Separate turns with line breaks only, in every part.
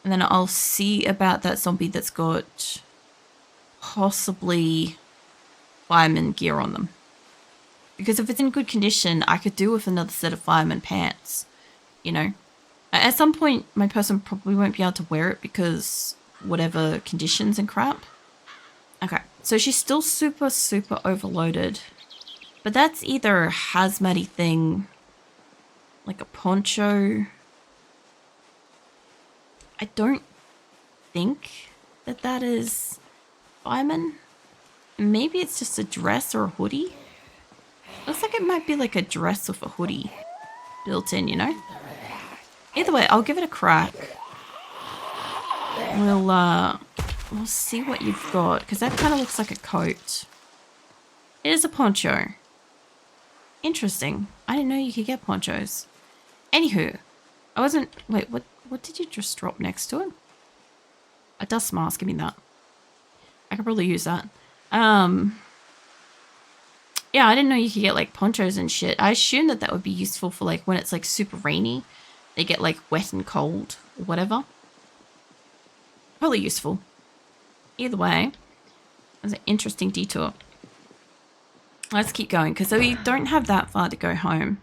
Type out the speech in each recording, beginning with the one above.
And then I'll see about that zombie that's got possibly fireman gear on them. Because if it's in good condition, I could do with another set of fireman pants, you know? At some point, my person probably won't be able to wear it because whatever conditions and crap. Okay, so she's still super, super overloaded. But that's either a hazmat-y thing, like a poncho. I don't think that is fireman. Maybe it's just a dress or a hoodie. Looks like it might be like a dress with a hoodie built in, you know? Either way, I'll give it a crack. We'll see what you've got, because that kind of looks like a coat. It is a poncho. Interesting. I didn't know you could get ponchos. Anywho, I wasn't... Wait, what did you just drop next to it? A dust mask, give me that. I could probably use that. Yeah, I didn't know you could get like ponchos and shit. I assume that would be useful for like when it's like super rainy. They get like wet and cold or whatever. Probably useful. Either way, it was an interesting detour. Let's keep going because we don't have that far to go home.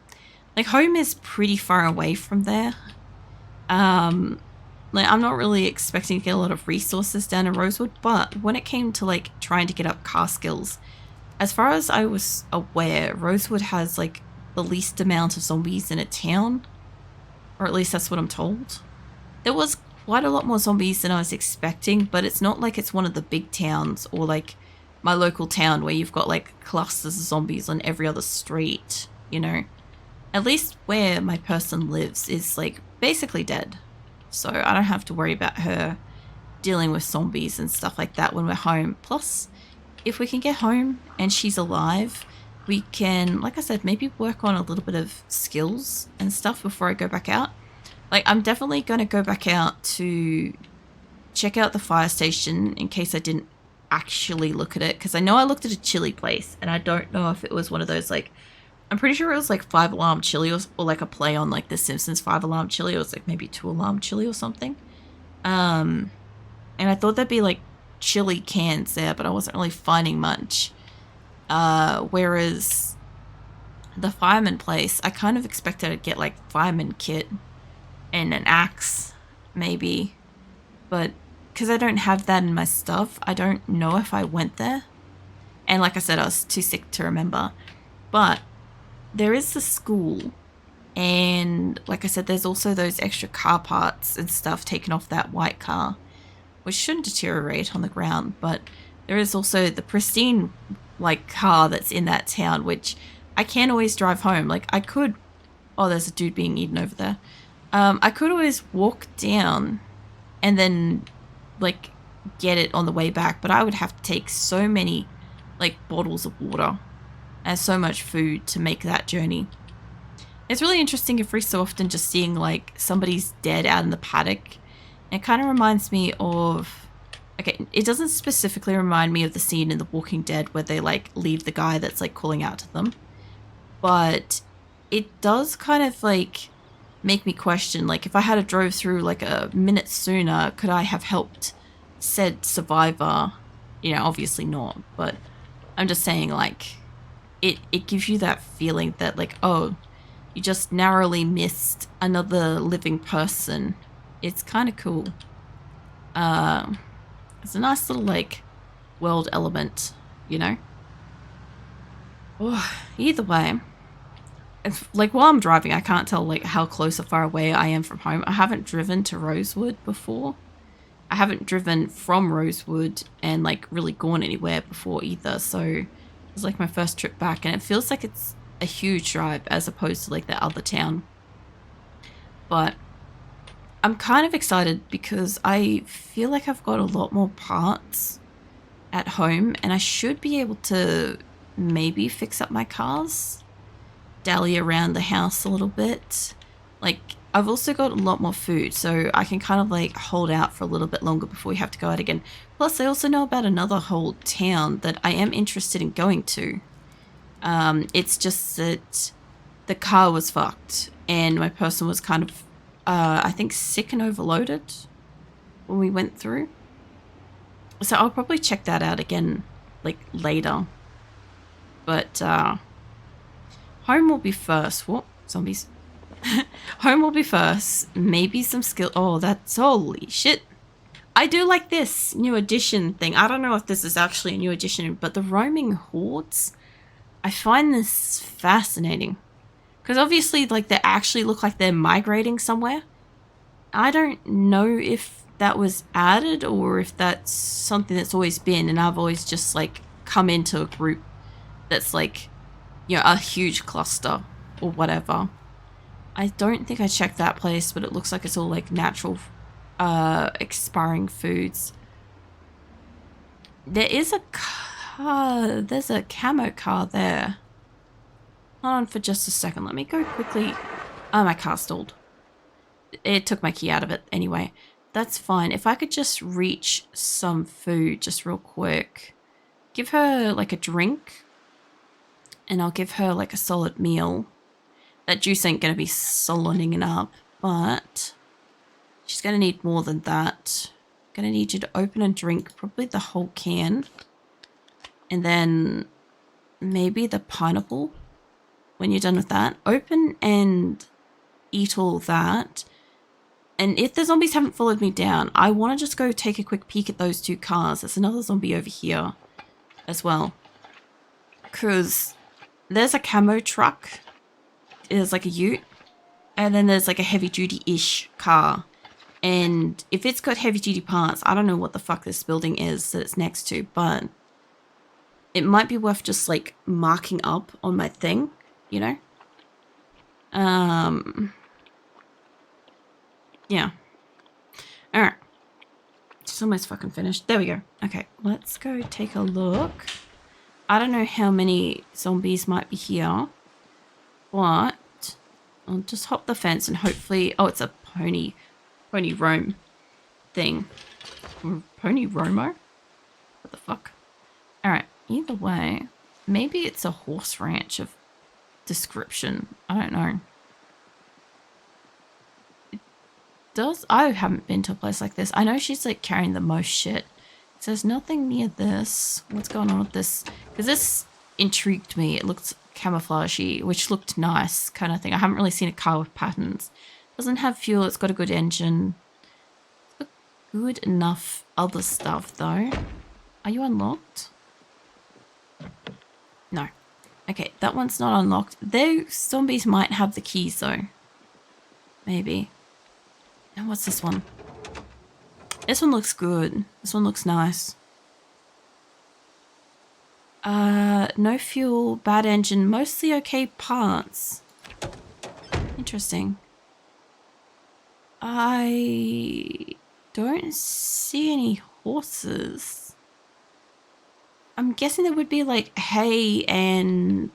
Like home is pretty far away from there. Like I'm not really expecting to get a lot of resources down in Rosewood, but when it came to like trying to get up car skills, as far as I was aware, Rosewood has like the least amount of zombies in a town, or at least that's what I'm told. There was quite a lot more zombies than I was expecting, but it's not like it's one of the big towns or like my local town where you've got like clusters of zombies on every other street, you know. At least where my person lives is like basically dead. So I don't have to worry about her dealing with zombies and stuff like that when we're home. Plus, if we can get home and she's alive, we can, like I said, maybe work on a little bit of skills and stuff before I go back out. Like, I'm definitely going to go back out to check out the fire station in case I didn't actually look at it. Because I know I looked at a chili place and I don't know if it was one of those, like, I'm pretty sure it was like 5-alarm chili or like a play on like the Simpsons 5-alarm chili. It was like maybe 2-alarm chili or something. And I thought there'd be like chili cans there, but I wasn't really finding much. Whereas the fireman place, I kind of expected I'd get like fireman kit and an axe maybe, but because I don't have that in my stuff, I don't know if I went there. And like I said, I was too sick to remember. But there is the school, and like I said, there's also those extra car parts and stuff taken off that white car, which shouldn't deteriorate on the ground. But there is also the pristine like car that's in that town, which I can't always drive home. Like I could, oh, there's a dude being eaten over there. I could always walk down and then like get it on the way back, but I would have to take so many like bottles of water and so much food to make that journey. It's really interesting every so often just seeing like somebody's dead out in the paddock. It kind of reminds me of, okay, it doesn't specifically remind me of the scene in The Walking Dead where they like leave the guy that's like calling out to them, but it does kind of like make me question, like if I had drove through like a minute sooner, could I have helped said survivor? You know, obviously not, but I'm just saying like it gives you that feeling that like, oh, you just narrowly missed another living person. It's kind of cool. It's a nice little like world element, you know. Oh, either way, it's like while I'm driving, I can't tell like how close or far away I am from home. I haven't driven to Rosewood before. I haven't driven from Rosewood and like really gone anywhere before either. So it's like my first trip back, and it feels like it's a huge drive as opposed to like the other town. But I'm kind of excited because I feel like I've got a lot more parts at home, and I should be able to maybe fix up my cars, dally around the house a little bit. Like I've also got a lot more food, so I can kind of like hold out for a little bit longer before we have to go out again. Plus I also know about another whole town that I am interested in going to. It's just that the car was fucked and my person was kind of I think sick and overloaded. when we went through. So I'll probably check that out again, like, later. But, home will be first. What? Zombies. Home will be first. Maybe some skill. Oh, that's holy shit. I do like this new edition thing. I don't know if this is actually a new edition, but the roaming hordes, I find this fascinating. Because obviously, like, they actually look like they're migrating somewhere. I don't know if that was added or if that's something that's always been, and I've always just, like, come into a group that's, like, you know, a huge cluster or whatever. I don't think I checked that place, but it looks like it's all, like, natural expiring foods. There is a car. There's a camo car there. Hold on for just a second. Let me go quickly. Oh, my car stalled. It took my key out of it anyway. That's fine. If I could just reach some food just real quick. Give her like a drink. And I'll give her like a solid meal. That juice ain't going to be soloning up. But she's going to need more than that. Going to need you to open and drink probably the whole can. And then maybe the pineapple. When you're done with that, open and eat all that. And if the zombies haven't followed me down, I want to just go take a quick peek at those two cars. There's another zombie over here as well. Because there's a camo truck. There's like a ute. And then there's like a heavy duty-ish car. And if it's got heavy duty parts, I don't know what the fuck this building is that it's next to, but it might be worth just like marking up on my thing, you know? Yeah. Alright. It's almost fucking finished. There we go. Okay, let's go take a look. I don't know how many zombies might be here, but I'll just hop the fence and hopefully... Oh, it's a pony roam thing. Pony roamo? What the fuck? Alright, either way, maybe it's a horse ranch of description. I don't know. I haven't been to a place like this. I know she's like carrying the most shit. So there's nothing near this. What's going on with this? Because this intrigued me. It looked camouflagey, which looked nice kind of thing. I haven't really seen a car with patterns. Doesn't have fuel. It's got a good engine. It's got good enough other stuff though. Are you unlocked? No. Okay, that one's not unlocked. Those zombies might have the keys though. Maybe. And what's this one? This one looks good. This one looks nice. No fuel, bad engine, mostly okay parts. Interesting. I don't see any horses. I'm guessing there would be like hay and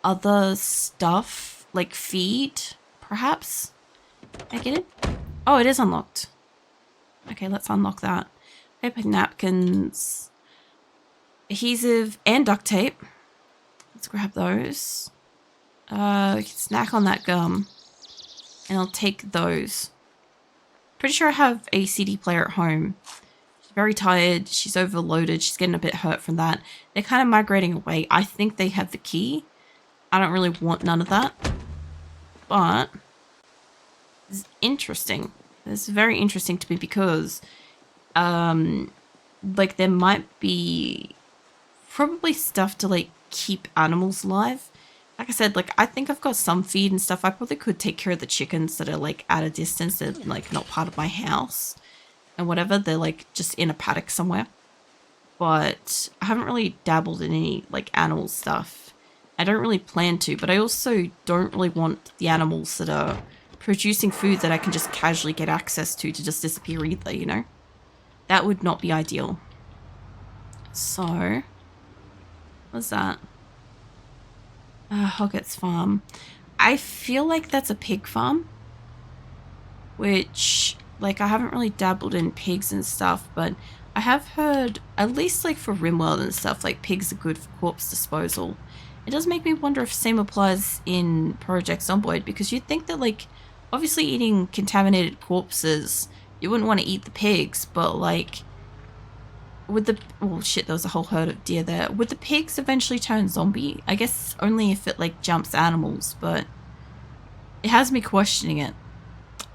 other stuff, like feed, perhaps. I get it? Oh, it is unlocked. Okay, let's unlock that. Paper napkins, adhesive, and duct tape. Let's grab those. We can snack on that gum. And I'll take those. Pretty sure I have a CD player at home. She's very tired. She's overloaded. She's getting a bit hurt from that. They're kind of migrating away. I think they have the key. I don't really want none of that. But it's interesting. It's very interesting to me because like there might be probably stuff to like keep animals alive. Like I said, like I think I've got some feed and stuff. I probably could take care of the chickens that are like at a distance. They're like not part of my house and whatever. They're like just in a paddock somewhere. But I haven't really dabbled in any like animal stuff. I don't really plan to, but I also don't really want the animals that are producing food that I can just casually get access to just disappear either, you know? That would not be ideal. So, what's that? Hoggett's farm. I feel like that's a pig farm. Which, like, I haven't really dabbled in pigs and stuff, but I have heard, at least like for Rimworld and stuff, like pigs are good for corpse disposal. It does make me wonder if same applies in Project Zomboid, because you'd think that like, obviously eating contaminated corpses you wouldn't want to eat the pigs, but like would the oh shit, there was a whole herd of deer there. Would the pigs eventually turn zombie? I guess only if it like jumps animals, but it has me questioning it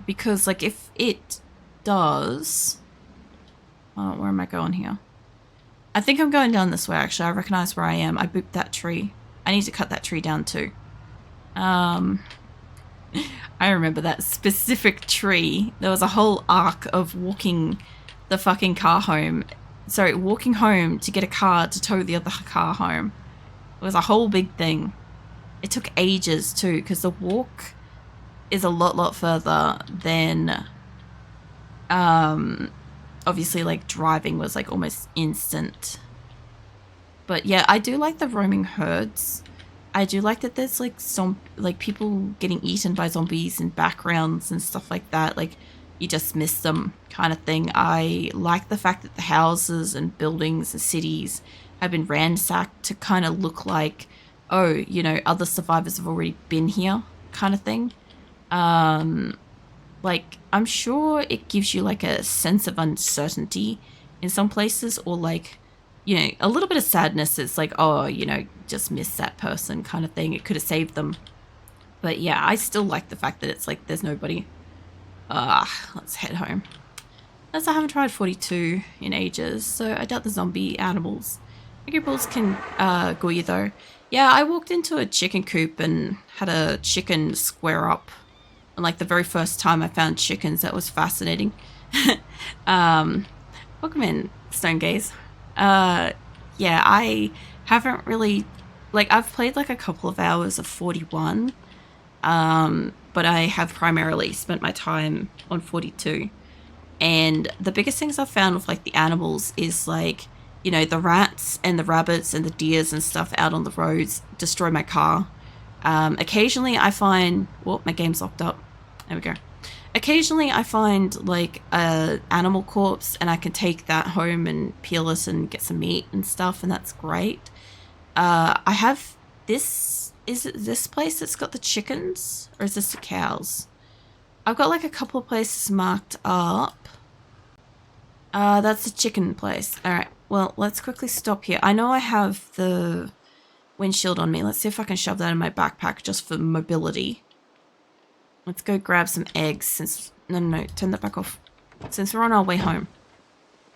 because like if it does, oh, where am I going here? I think I'm going down this way actually. I recognize where I am. I booped that tree. I need to cut that tree down too. I remember that specific tree. There was a whole arc of walking the fucking car home. Sorry, walking home to get a car to tow the other car home. It was a whole big thing. It took ages too, because the walk is a lot further than obviously like driving was like almost instant. But yeah, I do like the roaming herds. I do like that there's like some like people getting eaten by zombies in backgrounds and stuff like that. Like you just miss them kind of thing. I like the fact that the houses and buildings and cities have been ransacked to kind of look like, oh, you know, other survivors have already been here kind of thing. Like I'm sure it gives you like a sense of uncertainty in some places, or like, you know, a little bit of sadness. It's like, oh, you know, just miss that person kind of thing. It could have saved them. But yeah, I still like the fact that it's like there's nobody. Let's head home. As I haven't tried 42 in ages, so I doubt the zombie animals. Balls can go you though. Yeah, I walked into a chicken coop and had a chicken square up. And like the very first time I found chickens, that was fascinating. Welcome in, Stone Gaze. Yeah, I haven't really, like, I've played like a couple of hours of 41, but I have primarily spent my time on 42. And the biggest things I've found with like the animals is like, you know, the rats and the rabbits and the deers and stuff out on the roads destroy my car. Occasionally I find, well, my game's locked up. There we go. Occasionally I find like a animal corpse and I can take that home and peel it and get some meat and stuff, and that's great. I have this, is it this place that's got the chickens, or is this the cows? I've got like a couple of places marked up. That's the chicken place. Alright, well, let's quickly stop here. I know I have the windshield on me. Let's see if I can shove that in my backpack just for mobility. Let's go grab some eggs since... No, turn that back off. Since we're on our way home.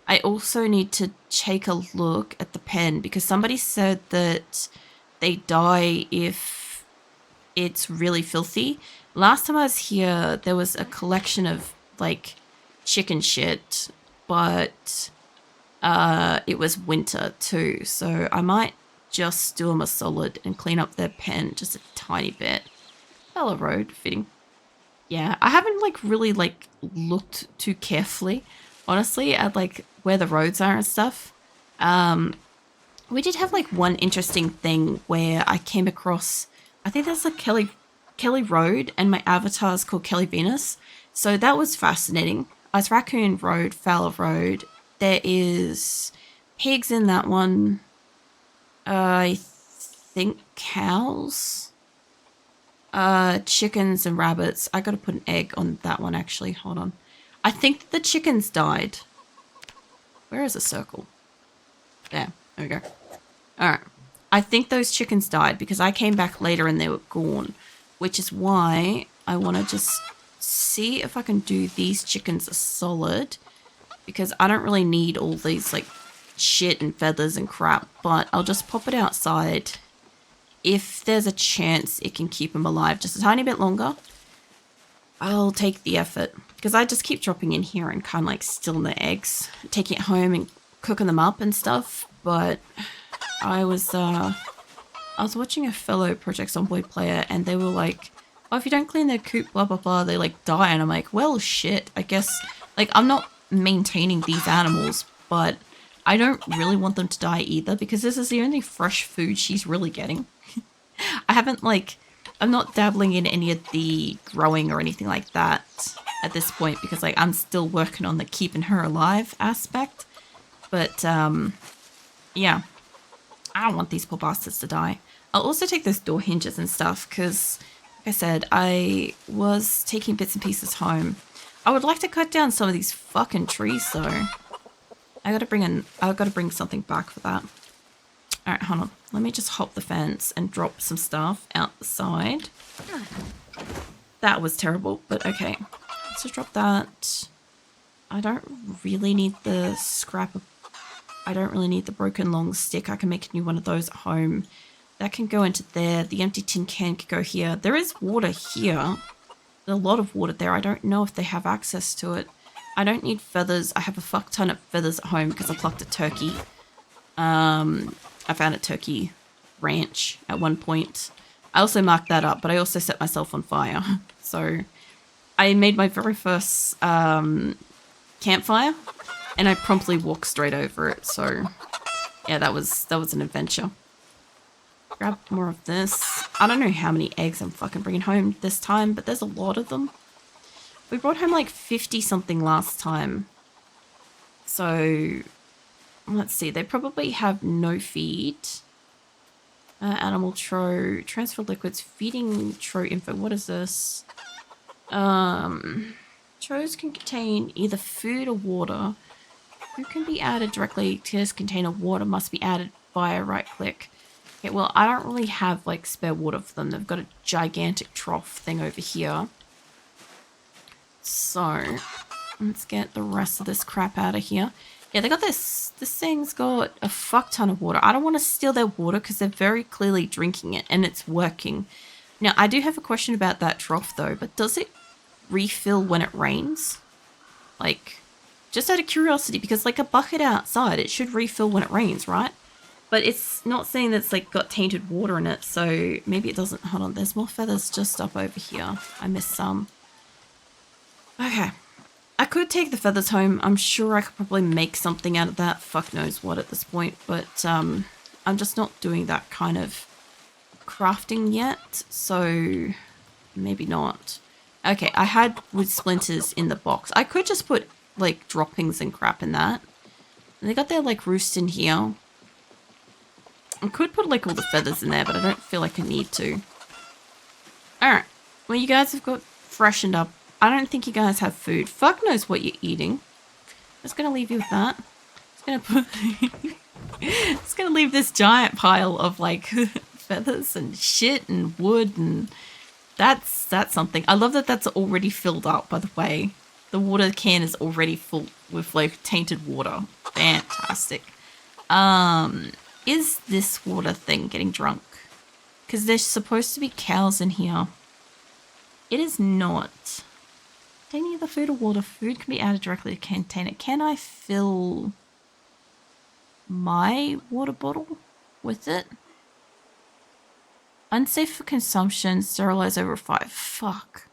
I also need to take a look at the pen because somebody said that they die if it's really filthy. Last time I was here, there was a collection of, like, chicken shit, but it was winter too, so I might just do them a solid and clean up their pen just a tiny bit. Fellow road, fitting. Yeah, I haven't like really like looked too carefully, honestly, at like where the roads are and stuff. We did have like one interesting thing where I came across, I think there's a Kelly Road, and my avatar is called Kelly Venus. So that was fascinating. As Raccoon Road, Fowler Road, there is pigs in that one. I think cows. Chickens and rabbits. I gotta put an egg on that one actually. Hold on. I think the chickens died. Where is a circle? There we go. Alright. I think those chickens died because I came back later and they were gone. Which is why I want to just see if I can do these chickens a solid. Because I don't really need all these like shit and feathers and crap. But I'll just pop it outside. If there's a chance it can keep them alive just a tiny bit longer, I'll take the effort. Because I just keep dropping in here and kind of like stealing the eggs, taking it home and cooking them up and stuff. But I was watching a fellow Project Zomboid player and they were like, oh, if you don't clean their coop, blah, blah, blah, they like die. And I'm like, well, shit, I guess, like, I'm not maintaining these animals, but I don't really want them to die either because this is the only fresh food she's really getting. I haven't like, I'm not dabbling in any of the growing or anything like that at this point because like I'm still working on the keeping her alive aspect. But yeah, I don't want these poor bastards to die. I'll also take those door hinges and stuff because, like I said, I was taking bits and pieces home. I would like to cut down some of these fucking trees though. I gotta bring something back for that. Alright, hold on. Let me just hop the fence and drop some stuff out the side. That was terrible, but okay. Let's just drop that. I don't really need the I don't really need the broken long stick. I can make a new one of those at home. That can go into there. The empty tin can can go here. There is water here. There's a lot of water there. I don't know if they have access to it. I don't need feathers. I have a fuck ton of feathers at home because I plucked a turkey. I found a turkey ranch at one point. I also marked that up, but I also set myself on fire. So I made my very first campfire, and I promptly walked straight over it. So yeah, that was an adventure. Grab more of this. I don't know how many eggs I'm fucking bringing home this time, but there's a lot of them. We brought home like 50 something last time. So let's see. They probably have no feed. Animal tro, transfer liquids, feeding tro info. What is this? Tros can contain either food or water. Food can be added directly to this container. Water must be added via right click. Okay, well, I don't really have like spare water for them. They've got a gigantic trough thing over here. So let's get the rest of this crap out of here. Yeah, they got this. This thing's got a fuck ton of water. I don't want to steal their water because they're very clearly drinking it and it's working. Now, I do have a question about that trough though, but does it refill when it rains? Like, just out of curiosity, because like a bucket outside, it should refill when it rains, right? But it's not saying that it's like got tainted water in it, so maybe it doesn't. Hold on, there's more feathers just up over here. I missed some. Okay. I could take the feathers home. I'm sure I could probably make something out of that. Fuck knows what at this point. But I'm just not doing that kind of crafting yet. So maybe not. Okay, I had wood splinters in the box. I could just put like droppings and crap in that. And they got their like roost in here. I could put like all the feathers in there, but I don't feel like I need to. Alright. Well, you guys have got freshened up. I don't think you guys have food. Fuck knows what you're eating. I'm just gonna leave you with that. Just gonna leave this giant pile of like feathers and shit and wood, and that's something. I love that that's already filled up, by the way. The water can is already full with like tainted water. Fantastic. Is this water thing getting drunk? Because there's supposed to be cows in here. It is not. Any other food or water? Food can be added directly to container. Can I fill my water bottle with it? Unsafe for consumption. Sterilize over 5. Fuck.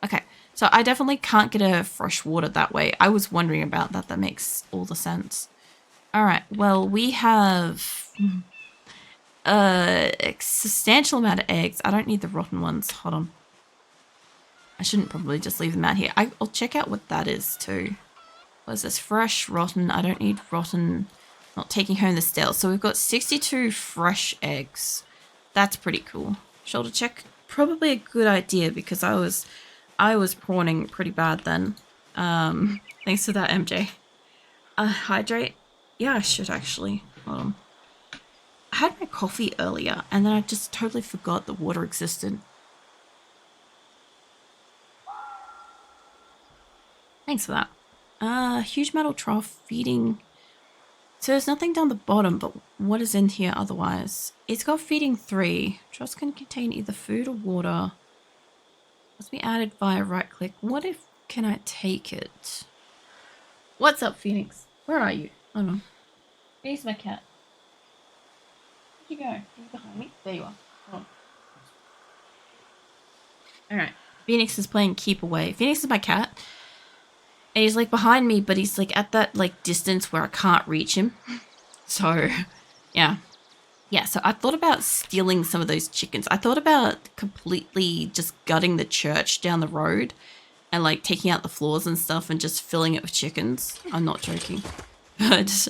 Okay. So I definitely can't get a fresh water that way. I was wondering about that. That makes all the sense. Alright. Well, we have a substantial amount of eggs. I don't need the rotten ones. Hold on. I shouldn't probably just leave them out here. I'll check out what that is too. What is this? Fresh, rotten. I don't need rotten. Not taking home the stale. So we've got 62 fresh eggs. That's pretty cool. Shoulder check. Probably a good idea because I was prawning pretty bad then. Thanks for that, MJ. Hydrate. Yeah, I should actually. Hold on. I had my coffee earlier and then I just totally forgot that water existed. Thanks for that. Huge metal trough feeding. So there's nothing down the bottom, but what is in here otherwise? It's got feeding 3. Troughs can contain either food or water. Must be added via right click. What if, can I take it? What's up, Phoenix? Where are you? Oh no. Phoenix, my cat. Where'd you go? Are you behind me? There you are. Oh. Alright. Phoenix is playing keep away. Phoenix is my cat. And he's like behind me, but he's like at that like distance where I can't reach him. So, yeah. Yeah, so I thought about stealing some of those chickens. I thought about completely just gutting the church down the road and like taking out the floors and stuff and just filling it with chickens. I'm not joking. But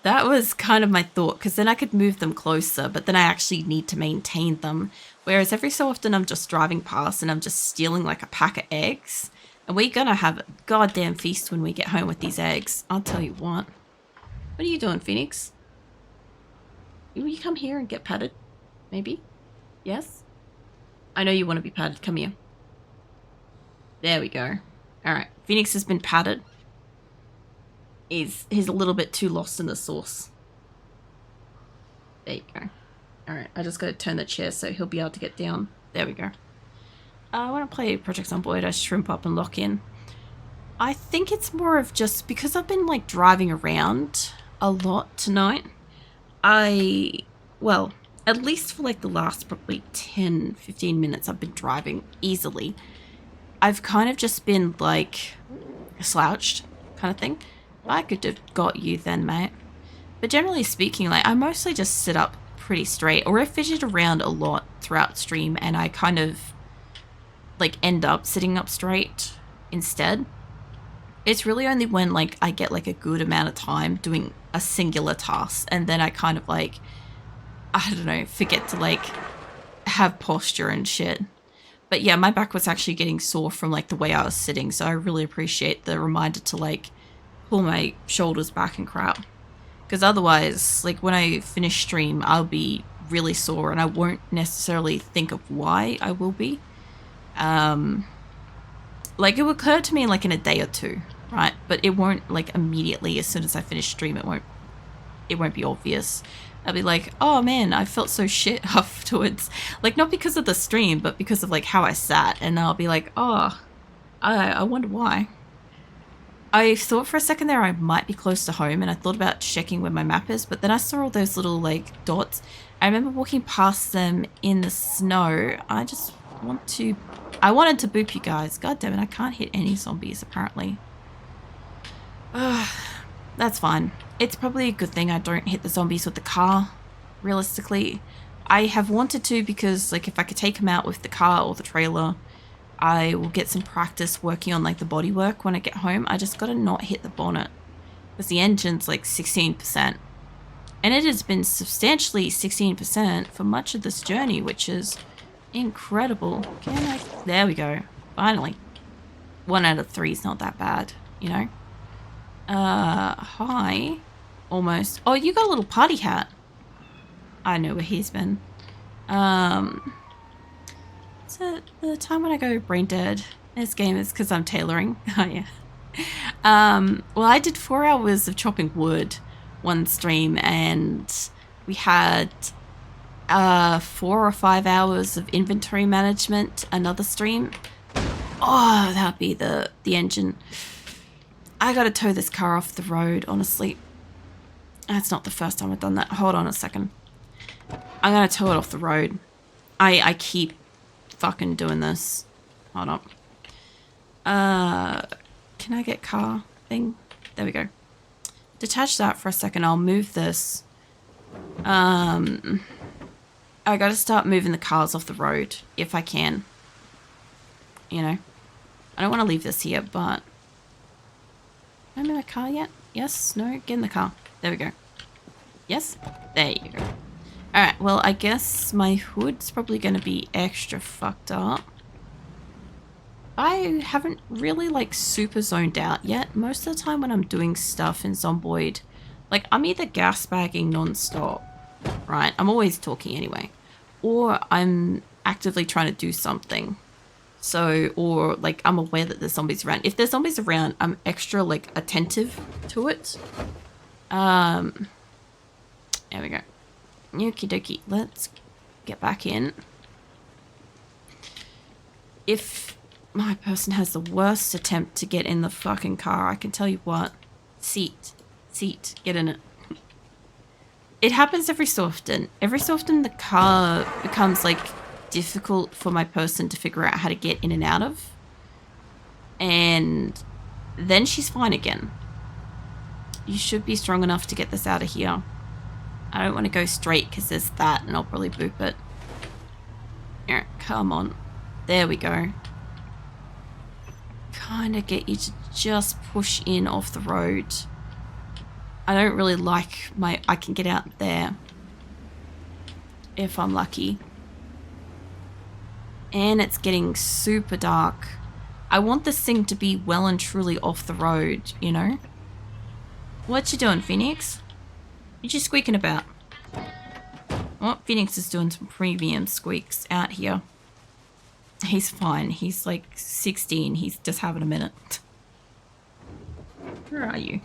that was kind of my thought, because then I could move them closer, but then I actually need to maintain them. Whereas every so often I'm just driving past and I'm just stealing like a pack of eggs. And we're gonna have a goddamn feast when we get home with these eggs. I'll tell you what. What are you doing, Phoenix? Will you come here and get patted? Maybe? Yes? I know you want to be patted. Come here. There we go. Alright. Phoenix has been patted. He's a little bit too lost in the sauce. There you go. Alright, I just gotta turn the chair so he'll be able to get down. There we go. When I play Project Zomboid, I shrimp up and lock in. I think it's more of just because I've been like driving around a lot tonight. Well, at least for like the last probably 10-15 minutes I've been driving easily. I've kind of just been like slouched kind of thing. I could have got you then, mate. But generally speaking, like I mostly just sit up pretty straight, or I fidget around a lot throughout stream and I kind of like end up sitting up straight instead. It's really only when like I get like a good amount of time doing a singular task and then I kind of like, I don't know, forget to like have posture and shit. But yeah, my back was actually getting sore from like the way I was sitting, so I really appreciate the reminder to like pull my shoulders back and crap. Because otherwise, like when I finish stream, I'll be really sore and I won't necessarily think of why I will be. Like it will occur to me like in a day or two, right? But it won't like immediately as soon as I finish stream, it won't be obvious. I'll be like, oh man, I felt so shit afterwards. Like not because of the stream, but because of like how I sat. And I'll be like, oh, I wonder why. I thought for a second there I might be close to home and I thought about checking where my map is, but then I saw all those little like dots. I remember walking past them in the snow. I wanted to boop you guys. God damn it, I can't hit any zombies apparently. That's fine. It's probably a good thing I don't hit the zombies with the car, realistically. I have wanted to because like if I could take them out with the car or the trailer, I will get some practice working on like the bodywork when I get home. I just gotta not hit the bonnet because the engine's like 16%. And it has been substantially 16% for much of this journey, which is incredible. There we go. Finally. 1 out of 3 is not that bad, you know? Hi. Almost. Oh, you got a little party hat. I know where he's been. So the time when I go brain dead this game is because I'm tailoring. Oh yeah. Well, I did 4 hours of chopping wood one stream and we had 4 or 5 hours of inventory management another stream. Oh, that'd be the engine. I gotta tow this car off the road, honestly. That's not the first time I've done that. Hold on a second. I'm gonna tow it off the road. I keep fucking doing this. Hold on. Can I get car thing? There we go. Detach that for a second. I'll move this. I gotta start moving the cars off the road if I can. You know, I don't want to leave this here, but am I in the car yet? Yes? No? Get in the car. There we go. Yes? There you go. Alright, well, I guess my hood's probably going to be extra fucked up. I haven't really, like, super zoned out yet. Most of the time when I'm doing stuff in Zomboid, like, I'm either gas bagging non-stop, right? I'm always talking anyway. Or I'm actively trying to do something. So, or, like, I'm aware that there's zombies around. If there's zombies around, I'm extra, like, attentive to it. There we go. Okie dokie, let's get back in. If my person has the worst attempt to get in the fucking car, I can tell you what. Seat, get in it. It happens every so often. Every so often the car becomes like difficult for my person to figure out how to get in and out of. And then she's fine again. You should be strong enough to get this out of here. I don't want to go straight because there's that and I'll probably boop it. Here, come on. There we go. Kind of get you to just push in off the road. I don't really like I can get out there. If I'm lucky. And it's getting super dark. I want this thing to be well and truly off the road, you know? What you doing, Phoenix? You're just squeaking about. Oh, Phoenix is doing some premium squeaks out here. He's fine. He's like 16. He's just having a minute. Where are you?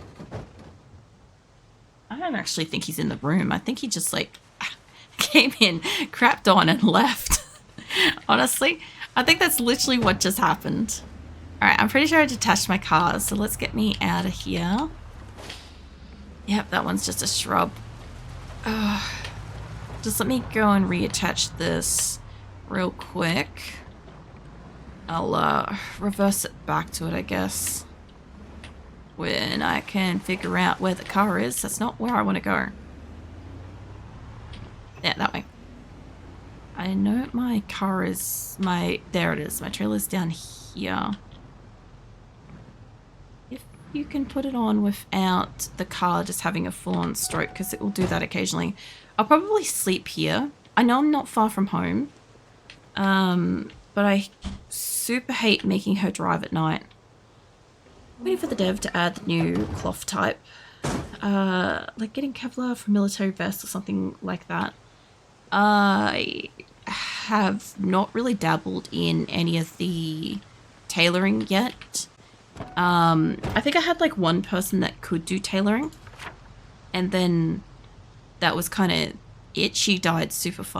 I don't actually think he's in the room. I think he just like came in, crapped on and left. Honestly, I think that's literally what just happened. All right, I'm pretty sure I detached my cars, so let's get me out of here. Yep, that one's just a shrub. Just let me go and reattach this real quick. I'll reverse it back to it, I guess, when I can figure out where the car is. That's not where I want to go. Yeah, that way. I know my car is there it is. My trailer's down here. If you can put it on without the car just having a full-on stroke, because it will do that occasionally. I'll probably sleep here. I know I'm not far from home. But I super hate making her drive at night. Waiting for the dev to add the new cloth type. Like getting Kevlar for military vest or something like that. I have not really dabbled in any of the tailoring yet. I think I had like one person that could do tailoring. And then that was kind of it. She died super fast.